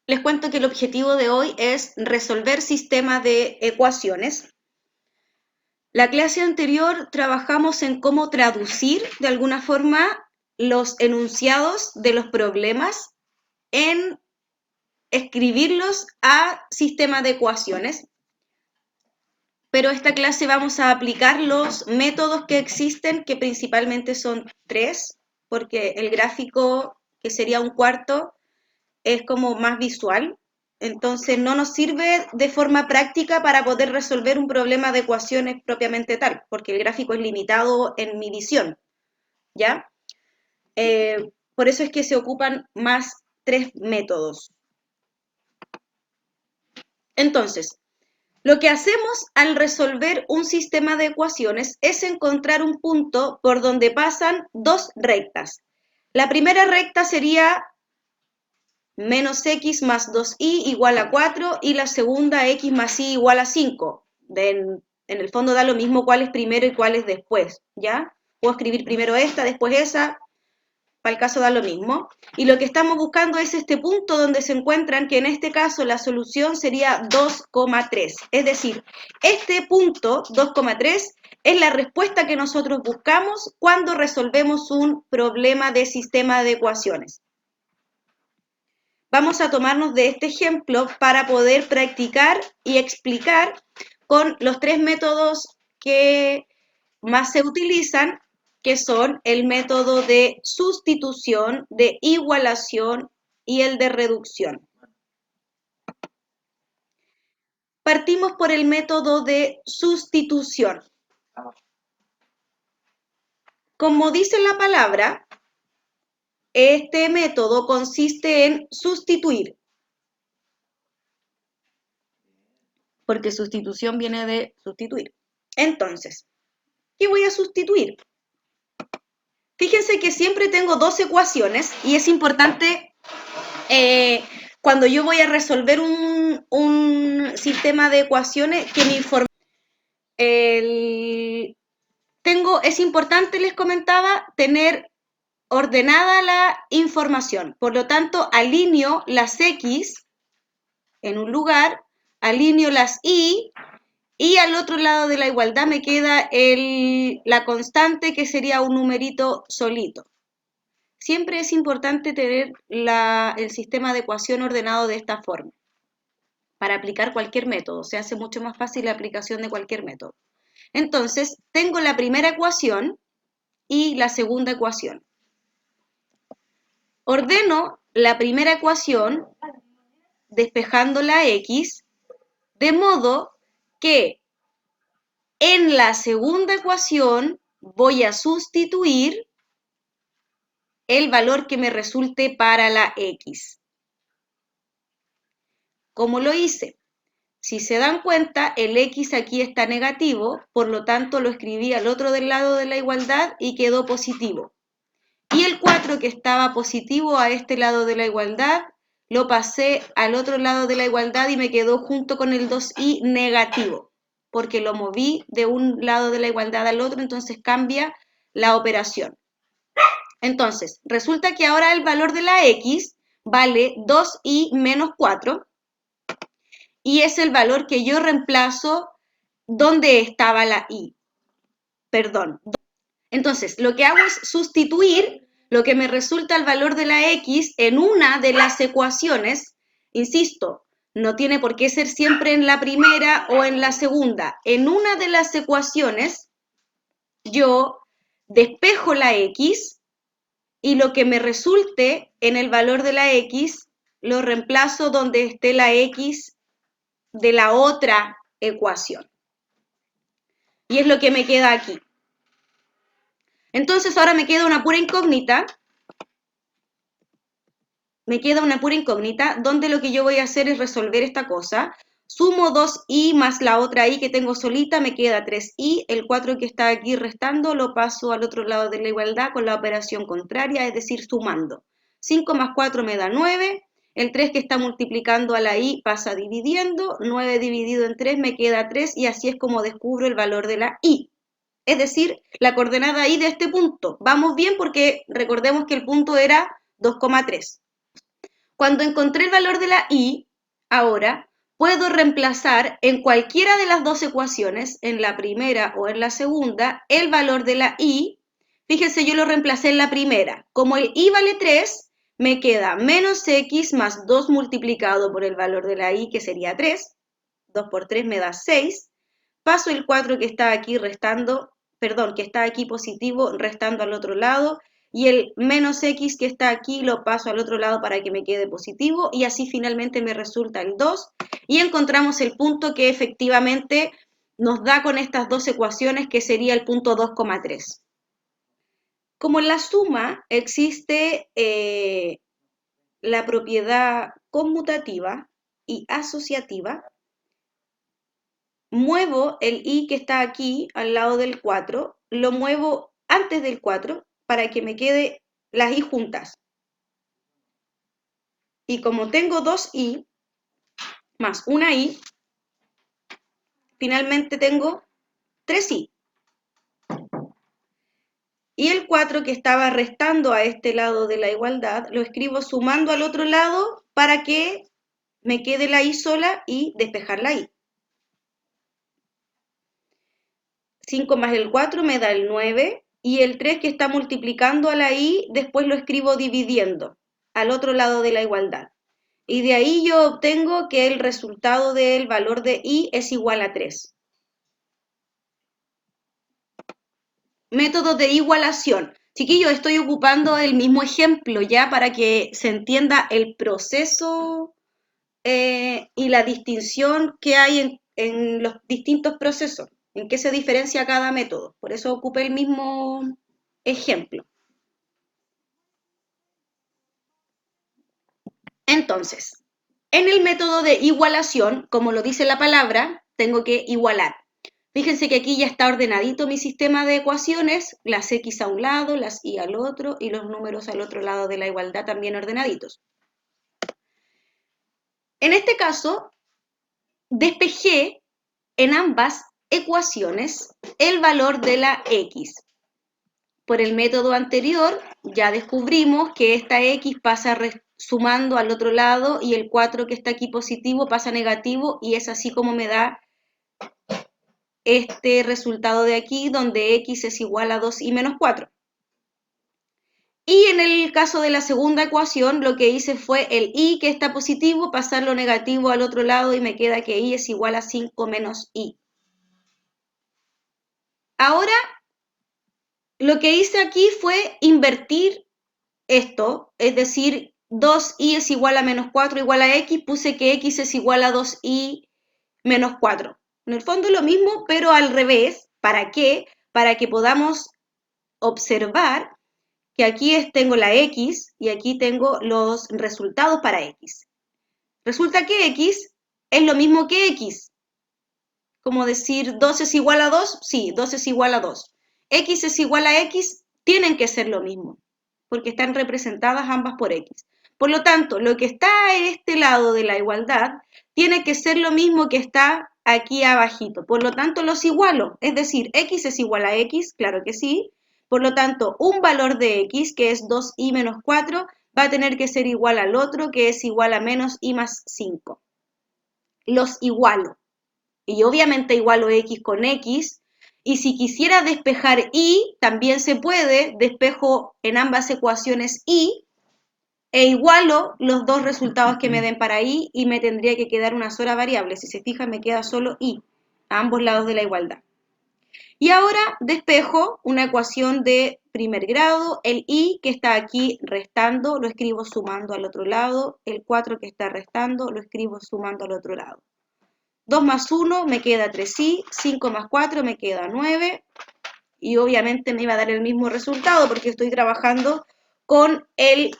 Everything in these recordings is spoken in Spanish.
Les cuento que el objetivo de hoy es resolver sistemas de ecuaciones. La clase anterior trabajamos en cómo traducir de alguna forma los enunciados de los problemas en escribirlos a sistemas de ecuaciones. Pero esta clase vamos a aplicar los métodos que existen, que principalmente son 3, porque el gráfico, que sería un cuarto, es como más visual. Entonces no nos sirve de forma práctica para poder resolver un problema de ecuaciones propiamente tal, porque el gráfico es limitado en mi visión, ¿ya? Por eso es que se ocupan más 3 métodos. Entonces, lo que hacemos al resolver un sistema de ecuaciones es encontrar un punto por donde pasan dos rectas. La primera recta sería menos x más 2y igual a 4 y la segunda x más y igual a 5. En el fondo da lo mismo cuál es primero y cuál es después, ¿ya? Puedo escribir primero esta, después esa, para el caso da lo mismo. Y lo que estamos buscando es este punto donde se encuentran, que en este caso la solución sería 2,3. Es decir, este punto, 2,3, es la respuesta que nosotros buscamos cuando resolvemos un problema de sistema de ecuaciones. Vamos a tomarnos de este ejemplo para poder practicar y explicar con los 3 métodos que más se utilizan, que son el método de sustitución, de igualación y el de reducción. Partimos por el método de sustitución. Como dice la palabra, este método consiste en sustituir, porque sustitución viene de sustituir. Entonces, ¿qué voy a sustituir? Fíjense que siempre tengo dos ecuaciones y es importante cuando yo voy a resolver un sistema de ecuaciones que me informe. Es importante, les comentaba, tener ordenada la información. Por lo tanto, alineo las X en un lugar, alineo las y al otro lado de la igualdad me queda la constante, que sería un numerito solito. Siempre es importante tener el sistema de ecuación ordenado de esta forma. Para aplicar cualquier método, se hace mucho más fácil la aplicación de cualquier método. Entonces, tengo la primera ecuación y la segunda ecuación. Ordeno la primera ecuación despejando la X, de modo que en la segunda ecuación voy a sustituir el valor que me resulte para la X. ¿Cómo lo hice? Si se dan cuenta, el X aquí está negativo, por lo tanto lo escribí al otro del lado de la igualdad y quedó positivo. Y el 4, que estaba positivo a este lado de la igualdad, lo pasé al otro lado de la igualdad y me quedó junto con el 2y negativo, porque lo moví de un lado de la igualdad al otro, entonces cambia la operación. Entonces, resulta que ahora el valor de la X vale 2y menos 4, y es el valor que yo reemplazo donde estaba la y. Perdón. Entonces, lo que hago es sustituir lo que me resulta el valor de la X en una de las ecuaciones. Insisto, no tiene por qué ser siempre en la primera o en la segunda. En una de las ecuaciones, yo despejo la X y lo que me resulte en el valor de la X, lo reemplazo donde esté la X de la otra ecuación. Y es lo que me queda aquí. Entonces ahora me queda una pura incógnita. Donde lo que yo voy a hacer es resolver esta cosa. Sumo 2y más la otra y que tengo solita, me queda 3y. El 4 que está aquí restando lo paso al otro lado de la igualdad con la operación contraria, es decir, sumando. 5 más 4 me da 9. El 3 que está multiplicando a la y pasa dividiendo. 9 dividido en 3 me queda 3 y así es como descubro el valor de la y. Es decir, la coordenada y de este punto. Vamos bien porque recordemos que el punto era 2,3. Cuando encontré el valor de la y, ahora puedo reemplazar en cualquiera de las dos ecuaciones, en la primera o en la segunda, el valor de la y. Fíjense, yo lo reemplacé en la primera. Como el y vale 3, me queda menos x más 2 multiplicado por el valor de la y, que sería 3. 2 por 3 me da 6. Paso el 4 que está aquí restando, perdón, que está aquí positivo, restando al otro lado, y el menos x que está aquí lo paso al otro lado para que me quede positivo, y así finalmente me resulta el 2, y encontramos el punto que efectivamente nos da con estas dos ecuaciones, que sería el punto 2,3. Como en la suma existe la propiedad conmutativa y asociativa, muevo el i que está aquí al lado del 4, lo muevo antes del 4 para que me quede las i juntas. Y como tengo dos i más una i, finalmente tengo 3i. Y el 4 que estaba restando a este lado de la igualdad, lo escribo sumando al otro lado para que me quede la i sola y despejar la i. 5 más el 4 me da el 9, y el 3 que está multiplicando a la i, después lo escribo dividiendo al otro lado de la igualdad. Y de ahí yo obtengo que el resultado del valor de i es igual a 3. Método de igualación. Chiquillos, estoy ocupando el mismo ejemplo ya para que se entienda el proceso y la distinción que hay en los distintos procesos, en qué se diferencia cada método. Por eso ocupé el mismo ejemplo. Entonces, en el método de igualación, como lo dice la palabra, tengo que igualar. Fíjense que aquí ya está ordenadito mi sistema de ecuaciones, las x a un lado, las y al otro, y los números al otro lado de la igualdad también ordenaditos. En este caso, despejé en ambas ecuaciones el valor de la x. Por el método anterior ya descubrimos que esta x pasa sumando al otro lado, y el 4 que está aquí positivo pasa negativo, y es así como me da este resultado de aquí, donde x es igual a 2i menos 4. Y en el caso de la segunda ecuación, lo que hice fue el i que está positivo, pasarlo negativo al otro lado, y me queda que i es igual a 5 menos i. Ahora, lo que hice aquí fue invertir esto, es decir, 2i es igual a menos 4 igual a x, puse que x es igual a 2i menos 4. En el fondo es lo mismo, pero al revés. ¿Para qué? Para que podamos observar que aquí tengo la x y aquí tengo los resultados para x. Resulta que x es lo mismo que x. Como decir 2 es igual a 2, sí, 2 es igual a 2. X es igual a x, tienen que ser lo mismo, porque están representadas ambas por x. Por lo tanto, lo que está en este lado de la igualdad tiene que ser lo mismo que está aquí abajito. Por lo tanto, los igualo. Es decir, x es igual a x, claro que sí. Por lo tanto, un valor de x, que es 2i menos 4, va a tener que ser igual al otro, que es igual a menos i más 5. Los igualo. Y obviamente igualo x con x. Y si quisiera despejar y, también se puede, despejo en ambas ecuaciones y, e igualo los dos resultados que me den para y me tendría que quedar una sola variable. Si se fijan, me queda solo y, a ambos lados de la igualdad. Y ahora despejo una ecuación de primer grado, el y que está aquí restando, lo escribo sumando al otro lado, el 4 que está restando, lo escribo sumando al otro lado. 2 más 1 me queda 3i, 5 más 4 me queda 9, y obviamente me iba a dar el mismo resultado porque estoy trabajando con el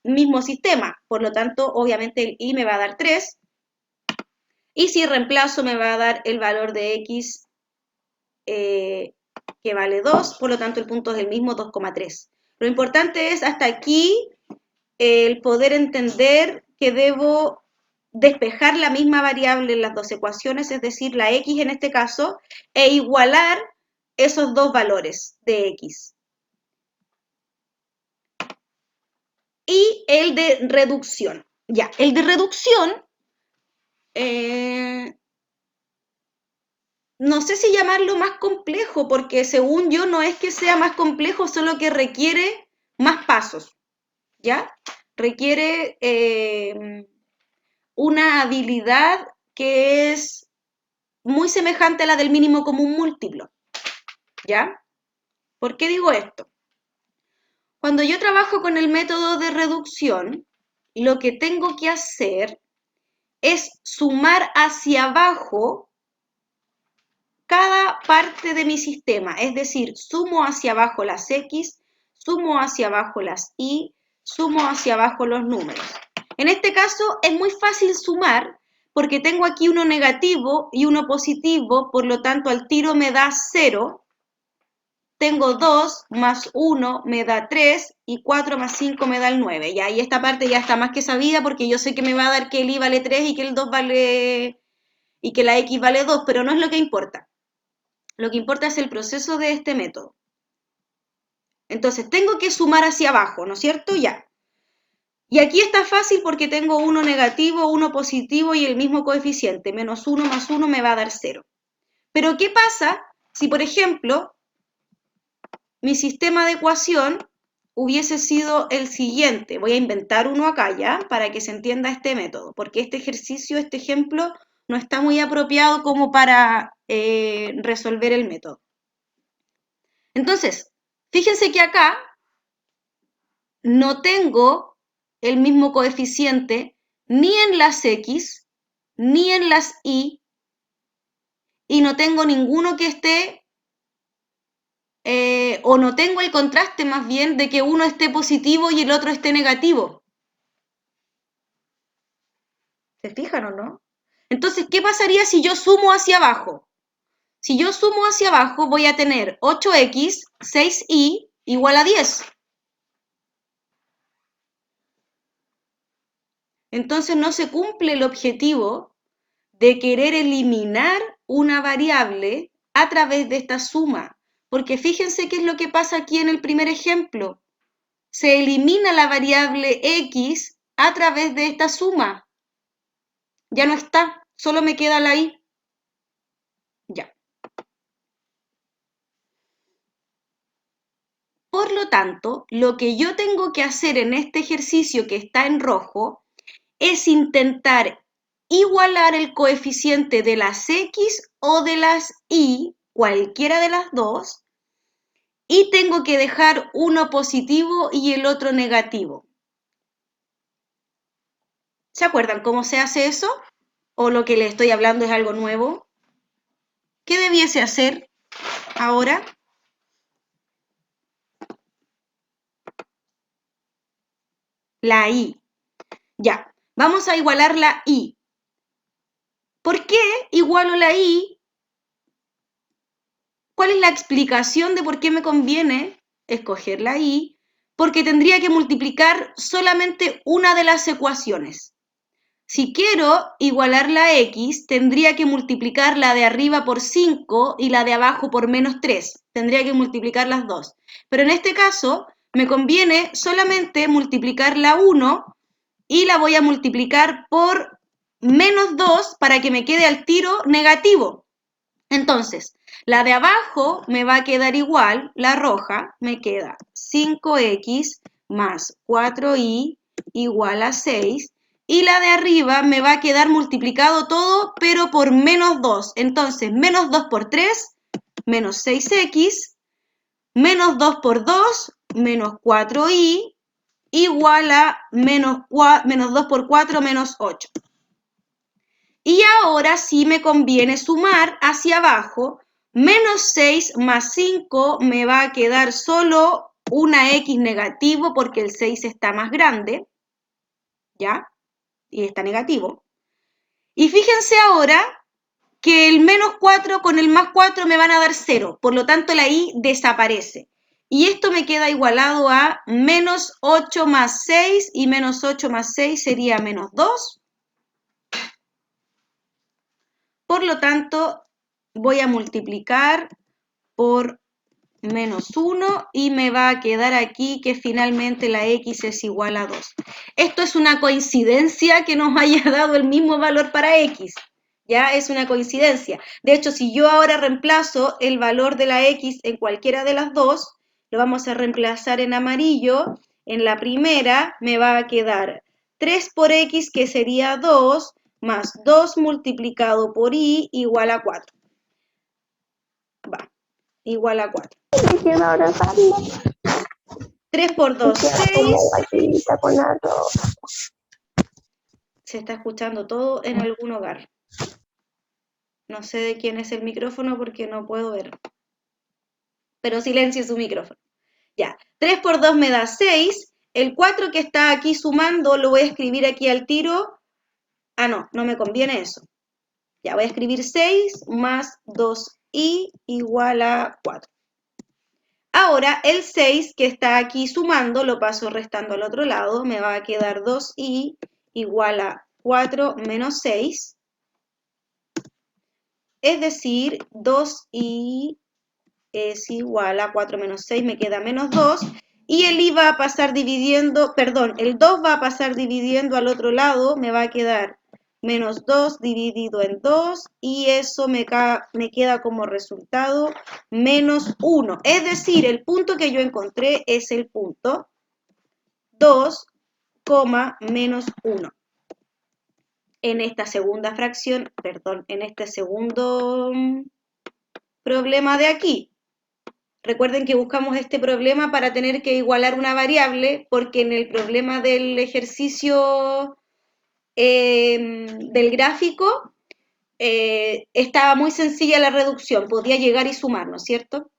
mismo sistema, por lo tanto obviamente el i me va a dar 3, y si reemplazo me va a dar el valor de x que vale 2, por lo tanto el punto es el mismo, 2,3. Lo importante es hasta aquí el poder entender que debo despejar la misma variable en las dos ecuaciones, es decir, la x en este caso, e igualar esos dos valores de x. Y el de reducción. Ya, el de reducción, no sé si llamarlo más complejo, porque según yo no es que sea más complejo, solo que requiere más pasos, ¿ya? Requiere una habilidad que es muy semejante a la del mínimo común múltiplo, ¿ya? ¿Por qué digo esto? Cuando yo trabajo con el método de reducción, lo que tengo que hacer es sumar hacia abajo cada parte de mi sistema, es decir, sumo hacia abajo las X, sumo hacia abajo las Y, sumo hacia abajo los números. En este caso es muy fácil sumar porque tengo aquí uno negativo y uno positivo, por lo tanto al tiro me da 0. Tengo 2 más 1 me da 3 y 4 más 5 me da el 9. Y ahí esta parte ya está más que sabida porque yo sé que me va a dar que el Y vale 3 y que el 2 vale y que la X vale 2, pero no es lo que importa. Lo que importa es el proceso de este método. Entonces, tengo que sumar hacia abajo, ¿no es cierto? Ya. Y aquí está fácil porque tengo uno negativo, uno positivo y el mismo coeficiente. Menos 1 más 1 me va a dar 0. Pero, ¿qué pasa si, por ejemplo, mi sistema de ecuación hubiese sido el siguiente? Voy a inventar uno acá ya para que se entienda este método, porque este ejercicio, este ejemplo, no está muy apropiado como para resolver el método. Entonces, fíjense que acá no tengo el mismo coeficiente ni en las X, ni en las Y, y no tengo ninguno que esté, o no tengo el contraste más bien de que uno esté positivo y el otro esté negativo. ¿Se fijan o no? Entonces, ¿qué pasaría si yo sumo hacia abajo? Si yo sumo hacia abajo, voy a tener 8X, 6Y igual a 10. Entonces no se cumple el objetivo de querer eliminar una variable a través de esta suma. Porque fíjense qué es lo que pasa aquí en el primer ejemplo. Se elimina la variable X a través de esta suma. Ya no está, solo me queda la Y. Ya. Por lo tanto, lo que yo tengo que hacer en este ejercicio que está en rojo es intentar igualar el coeficiente de las X o de las Y, cualquiera de las dos, y tengo que dejar uno positivo y el otro negativo. ¿Se acuerdan cómo se hace eso? ¿O lo que les estoy hablando es algo nuevo? ¿Qué debiese hacer ahora? La Y. Ya, vamos a igualar la Y. ¿Por qué igualo la Y? ¿Cuál es la explicación de por qué me conviene escoger la Y? Porque tendría que multiplicar solamente una de las ecuaciones. Si quiero igualar la X, tendría que multiplicar la de arriba por 5 y la de abajo por menos 3. Tendría que multiplicar las dos. Pero en este caso, me conviene solamente multiplicar la 1 y la voy a multiplicar por menos 2 para que me quede al tiro negativo. Entonces, la de abajo me va a quedar igual, la roja, me queda 5X más 4Y igual a 6. Y la de arriba me va a quedar multiplicado todo, pero por menos 2. Entonces, menos 2 por 3, menos 6X, menos 2 por 2, menos 4Y, igual a menos 2 por 4, menos 8. Y ahora sí me conviene sumar hacia abajo. Menos 6 más 5 me va a quedar solo una X negativo porque el 6 está más grande, ¿ya? Y está negativo. Y fíjense ahora que el menos 4 con el más 4 me van a dar 0, por lo tanto la Y desaparece. Y esto me queda igualado a menos 8 más 6, y menos 8 más 6 sería menos 2. Por lo tanto, voy a multiplicar por menos 1 y me va a quedar aquí que finalmente la x es igual a 2. Esto es una coincidencia que nos haya dado el mismo valor para x. Ya es una coincidencia. De hecho, si yo ahora reemplazo el valor de la x en cualquiera de las dos, lo vamos a reemplazar en amarillo. En la primera me va a quedar 3 por x, que sería 2, más 2 multiplicado por y igual a 4. Va, igual a 4. 3 por 2, 6. Se está escuchando todo en algún hogar. No sé de quién es el micrófono porque no puedo ver. Pero silencio su micrófono. Ya, 3 por 2 me da 6. El 4 que está aquí sumando lo voy a escribir aquí al tiro. Ah, no, no me conviene eso. Ya, voy a escribir 6 más 2i igual a 4. Ahora, el 6 que está aquí sumando lo paso restando al otro lado. Me va a quedar 2i igual a 4 menos 6. Es decir, 2i es igual a 4 menos 6, me queda menos 2. Y el i va a pasar dividiendo, perdón, el 2 va a pasar dividiendo al otro lado, me va a quedar menos 2 dividido en 2, y eso me queda como resultado menos 1. Es decir, el punto que yo encontré es el punto 2, menos 1. En esta segunda fracción, perdón, en este segundo problema de aquí. Recuerden que buscamos este problema para tener que igualar una variable, porque en el problema del ejercicio del gráfico estaba muy sencilla la reducción, podía llegar y sumar, ¿no es cierto?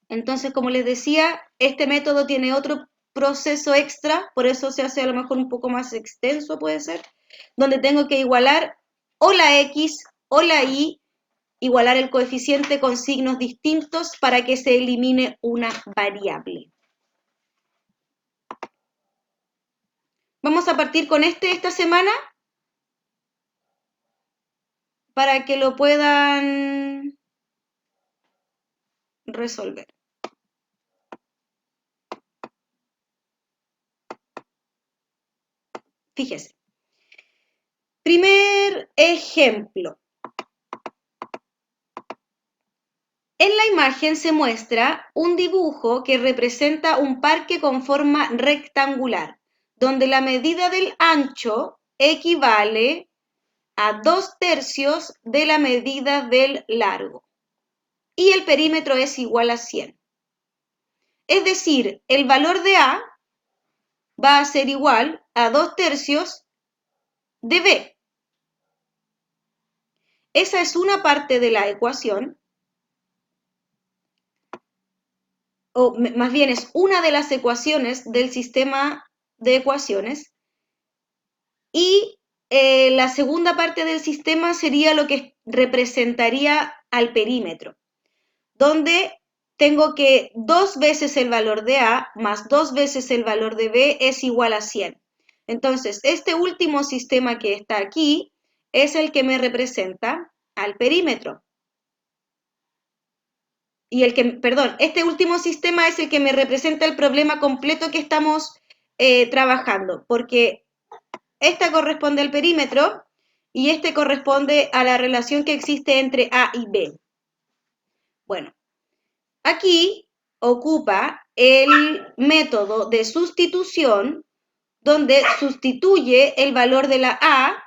Entonces, como les decía, este método tiene otro proceso extra, por eso se hace a lo mejor un poco más extenso, puede ser, donde tengo que igualar o la x o la y, igualar el coeficiente con signos distintos para que se elimine una variable. Vamos a partir con esta semana para que lo puedan resolver. Fíjese. Primer ejemplo. En la imagen se muestra un dibujo que representa un parque con forma rectangular, donde la medida del ancho equivale a 2/3 de la medida del largo y el perímetro es igual a 100. Es decir, el valor de A va a ser igual a 2/3 de B. Esa es una parte de la ecuación, o más bien es una de las ecuaciones del sistema de ecuaciones, y la segunda parte del sistema sería lo que representaría al perímetro, donde tengo que 2 veces el valor de A más 2 veces el valor de B es igual a 100. Entonces, este último sistema que está aquí es el que me representa al perímetro. Y este último sistema es el que me representa el problema completo que estamos trabajando, porque esta corresponde al perímetro y este corresponde a la relación que existe entre A y B. Bueno, aquí ocupa el método de sustitución, donde sustituye el valor de la A,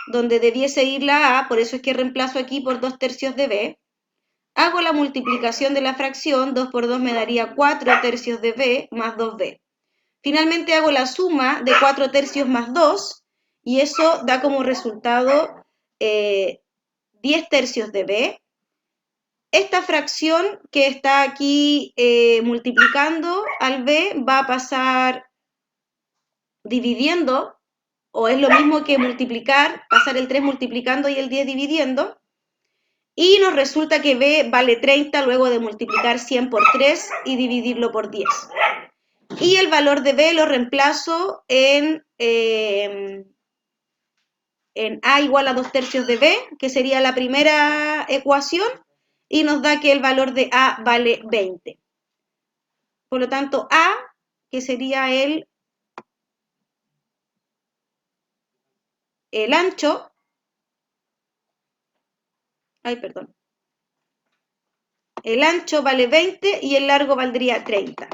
donde debiese ir la A, por eso es que reemplazo aquí por 2/3 de B. Hago la multiplicación de la fracción, 2 por 2 me daría 4/3 de B más 2B. Finalmente hago la suma de 4/3 más 2 y eso da como resultado 10/3 de B. Esta fracción que está aquí multiplicando al B va a pasar dividiendo, o es lo mismo que multiplicar, pasar el 3 multiplicando y el 10 dividiendo. Y nos resulta que B vale 30 luego de multiplicar 100 por 3 y dividirlo por 10. Y el valor de B lo reemplazo en A igual a 2/3 de B, que sería la primera ecuación, y nos da que el valor de A vale 20. Por lo tanto, A, que sería el ancho, el ancho vale 20 y el largo valdría 30.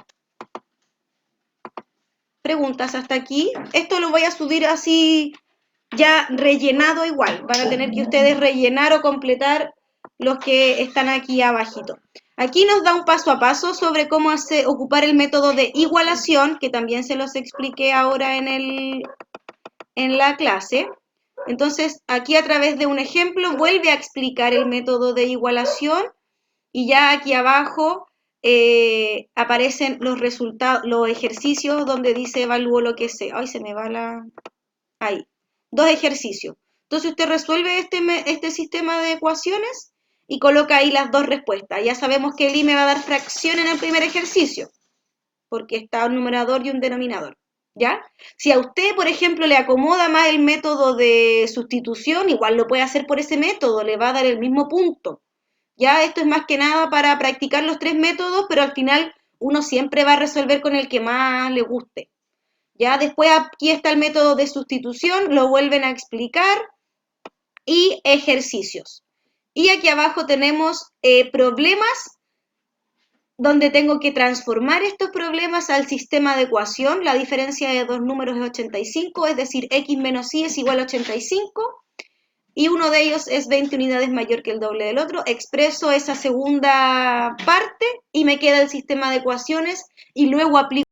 ¿Preguntas hasta aquí? Esto lo voy a subir así ya rellenado igual. Van a tener que ustedes rellenar o completar los que están aquí abajito. Aquí nos da un paso a paso sobre cómo ocupar el método de igualación, que también se los expliqué ahora en la clase. Entonces, aquí a través de un ejemplo vuelve a explicar el método de igualación y ya aquí abajo aparecen los resultados, los ejercicios donde dice evalúo lo que sé. Ay, se me va la... Ahí. 2 ejercicios. Entonces usted resuelve este sistema de ecuaciones y coloca ahí las 2 respuestas. Ya sabemos que el I me va a dar fracción en el primer ejercicio, porque está un numerador y un denominador. ¿Ya? Si a usted, por ejemplo, le acomoda más el método de sustitución, igual lo puede hacer por ese método, le va a dar el mismo punto. Ya esto es más que nada para practicar los 3 métodos, pero al final uno siempre va a resolver con el que más le guste. Ya después aquí está el método de sustitución, lo vuelven a explicar, y ejercicios. Y aquí abajo tenemos problemas, donde tengo que transformar estos problemas al sistema de ecuación. La diferencia de dos números es 85, es decir, x menos y es igual a 85, y uno de ellos es 20 unidades mayor que el doble del otro. Expreso esa segunda parte y me queda el sistema de ecuaciones y luego aplico